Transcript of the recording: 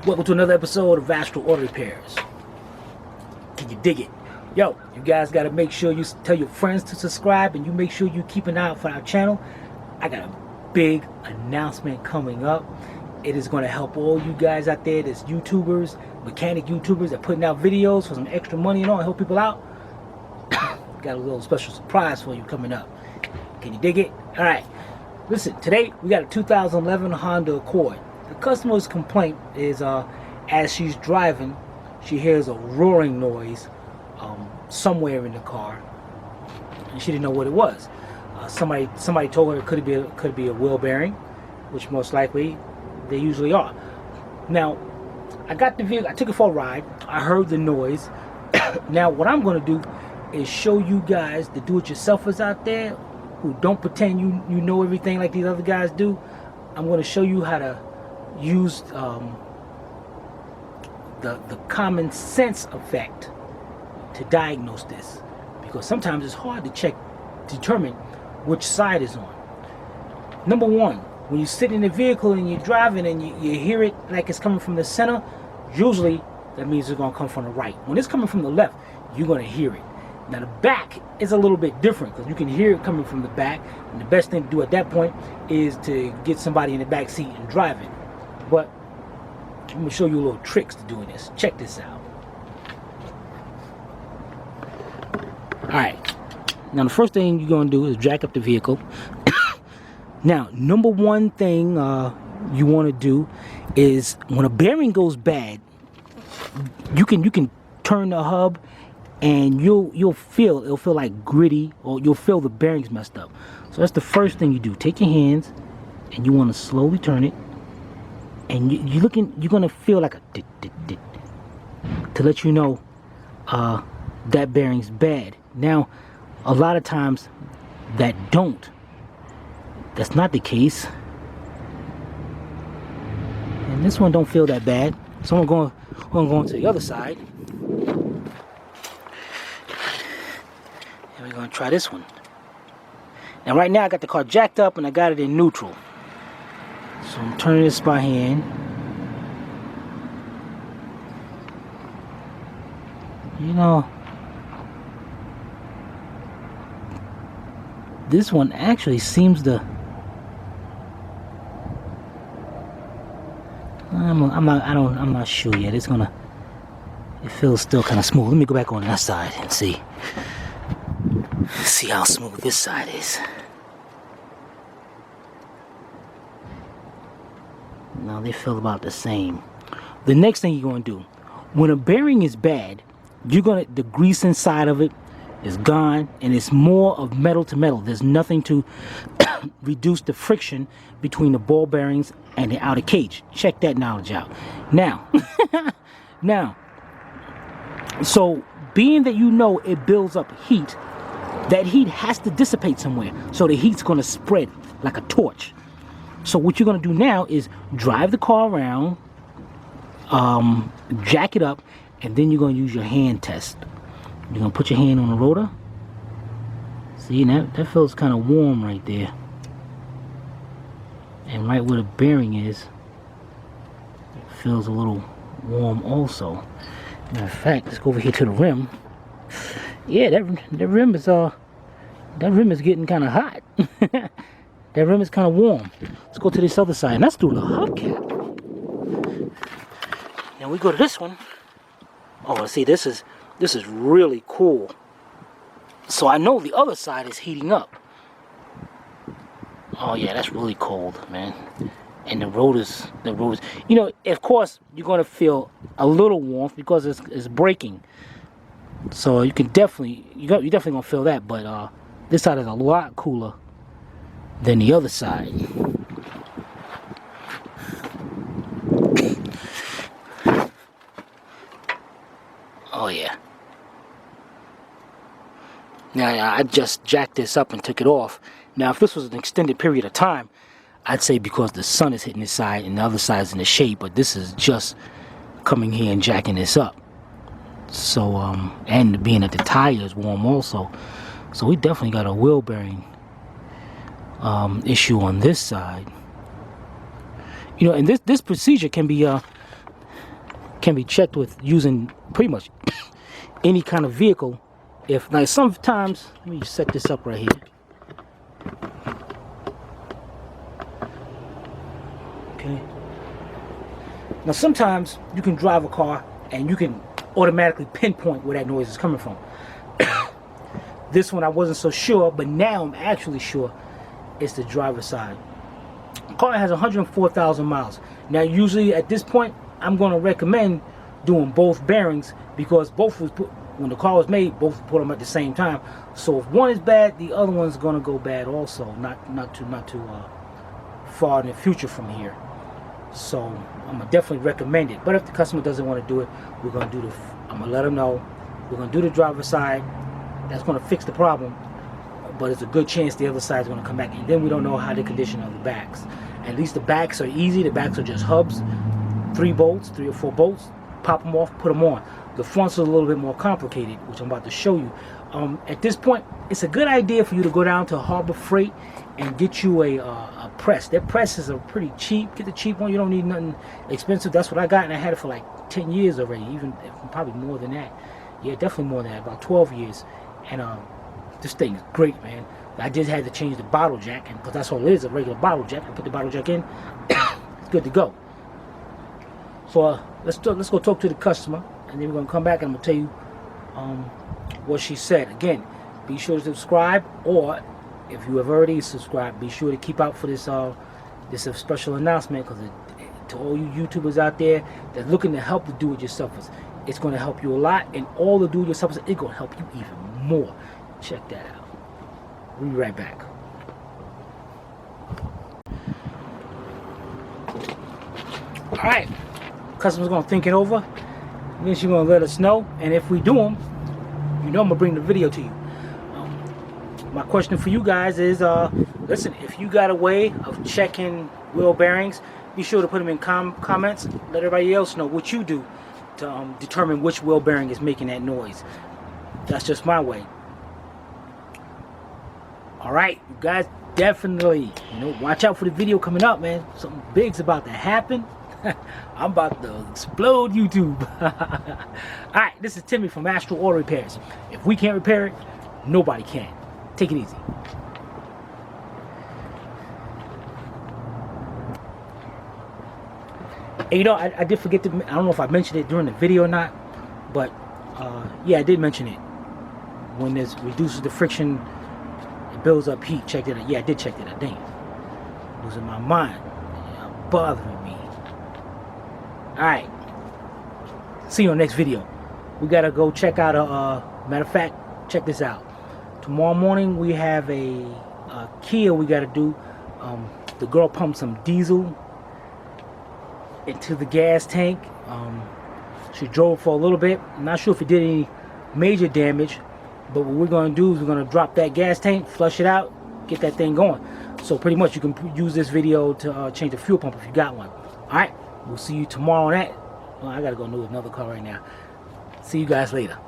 Welcome to another episode of Astral Auto Repairs. Can you dig it? Yo, you guys got to make sure you tell your friends to subscribe, and you make sure you keep an eye out for our channel. I got a big announcement coming up. It is going to help all you guys out there that's YouTubers, mechanic YouTubers that putting out videos for some extra money and all, help people out. Got a little special surprise for you coming up. Can you dig it? All right. Listen, today we got a 2011 Honda Accord. The customer's complaint is as she's driving, she hears a roaring noise somewhere in the car, and she didn't know what it was. Somebody told her it could be a wheel bearing, which most likely they usually are. Now, I got the vehicle, I took it for a ride, I heard the noise. Now, what I'm going to do is show you guys, the do-it-yourselfers out there who don't pretend you know everything like these other guys do. I'm going to show you how to use the common sense effect to diagnose this, because sometimes it's hard to determine which side is on. Number one, when you sit in the vehicle and you're driving and you hear it like it's coming from the center, usually that means it's going to come from the right. When it's coming from the left, you're going to hear it. Now the back is a little bit different, because you can hear it coming from the back, and the best thing to do at that point is to get somebody in the back seat and drive it. But I'm going to show you a little tricks to doing this. Check this out. Alright, now the first thing you're going to do is jack up the vehicle. Now, number one thing you want to do is, when a bearing goes bad, you can turn the hub, and it'll feel like gritty, or you'll feel the bearings messed up. So that's the first thing you do. Take your hands and you want to slowly turn it, and you're gonna feel like a dit, dit, dit, to let you know that bearing's bad. Now, a lot of times that's not the case, and this one don't feel that bad. So I'm going to the other side. We're going to try this one. Now right now I got the car jacked up and I got it in neutral. So I'm turning this by hand. You know, this one actually seems to... I'm not sure yet. It feels still kind of smooth. Let me go back on that side and see how smooth this side is. Now they feel about the same. The next thing you're going to do, when a bearing is bad, the grease inside of it is gone, and it's more of metal to metal. There's nothing to reduce the friction between the ball bearings and the outer cage. Check that knowledge out. Now, so being that you know it builds up heat, that heat has to dissipate somewhere. So the heat's going to spread like a torch. So what you're going to do now is drive the car around, jack it up, and then you're going to use your hand test. You're going to put your hand on the rotor. See, that feels kind of warm right there. And right where the bearing is, it feels a little warm also. Matter of fact, let's go over here to the rim. Yeah, that rim is getting kind of hot. That rim is kind of warm. Let's go to this other side, and that's through the hubcap. Now we go to this one. Oh, see, this is really cool. So I know the other side is heating up. Oh yeah, that's really cold, man. And the rotors, you know, of course you're gonna feel a little warmth because it's braking. So you can definitely, you're definitely gonna feel that, but this side is a lot cooler than the other side. Oh yeah. Now I just jacked this up and took it off. Now if this was an extended period of time, I'd say because the sun is hitting this side and the other side's in the shade, but this is just coming here and jacking this up. So and being that the tire is warm also, so we definitely got a wheel bearing issue on this side. You know, and this procedure can be can be checked with using pretty much any kind of vehicle. If like sometimes, let me set this up right here. Okay. Now sometimes you can drive a car and you can automatically pinpoint where that noise is coming from. This one I wasn't so sure, but now I'm actually sure it's the driver's side. The car has 104,000 miles. Now usually at this point I'm going to recommend doing both bearings, because both was put, when the car was made, both put them at the same time. So if one is bad, the other one's going to go bad also. Not too far in the future from here. So I'm gonna definitely recommend it. But if the customer doesn't want to do it, we're gonna do the. I'm gonna let them know we're gonna do the driver's side. That's gonna fix the problem, but it's a good chance the other side is gonna come back. And then we don't know how the condition of the backs. At least the backs are easy. The backs are just hubs, 3 or 4 bolts. Pop them off, put them on. The fronts are a little bit more complicated, which I'm about to show you. At this point, it's a good idea for you to go down to Harbor Freight and get you a press. Their presses are pretty cheap. Get the cheap one. You don't need nothing expensive. That's what I got, and I had it for like 10 years already, even probably more than that. Yeah, definitely more than that, about 12 years. And this thing is great, man. I just had to change the bottle jack, and because that's all it is, a regular bottle jack. I put the bottle jack in, it's good to go. So let's go talk to the customer, and then we're gonna come back and I'm gonna tell you what she said. Again, be sure to subscribe, or if you have already subscribed, be sure to keep out for this special announcement, because to all you YouTubers out there that's looking to help the do-it-yourselfers, it's going to help you a lot, and all the do-it-yourselfers, it's going to help you even more. Check that out. We'll be right back. All right, customer's going to think it over, and then she's going to let us know, and if we do them, you know I'm going to bring the video to you. My question for you guys is, listen, if you got a way of checking wheel bearings, be sure to put them in comments. Let everybody else know what you do to determine which wheel bearing is making that noise. That's just my way. All right, you guys definitely, watch out for the video coming up, man. Something big's about to happen. I'm about to explode YouTube. All right, this is Timmy from Astral Auto Repairs. If we can't repair it, nobody can. Take it easy. And I did forget to, I don't know if I mentioned it during the video or not, but yeah, I did mention it. When this reduces the friction, it builds up heat. Check it out. Yeah, I did check that out. Damn. Losing my mind. Bothering me. Alright. See you on the next video. We gotta go check out matter of fact, check this out. Tomorrow morning we have a Kia we got to do. The girl pumped some diesel into the gas tank. She drove for a little bit. I'm not sure if it did any major damage, but what we're going to do is we're going to drop that gas tank, flush it out, get that thing going. So pretty much you can use this video to change the fuel pump if you got one. Alright, we'll see you tomorrow on that. Well, I got to go do another car right now. See you guys later.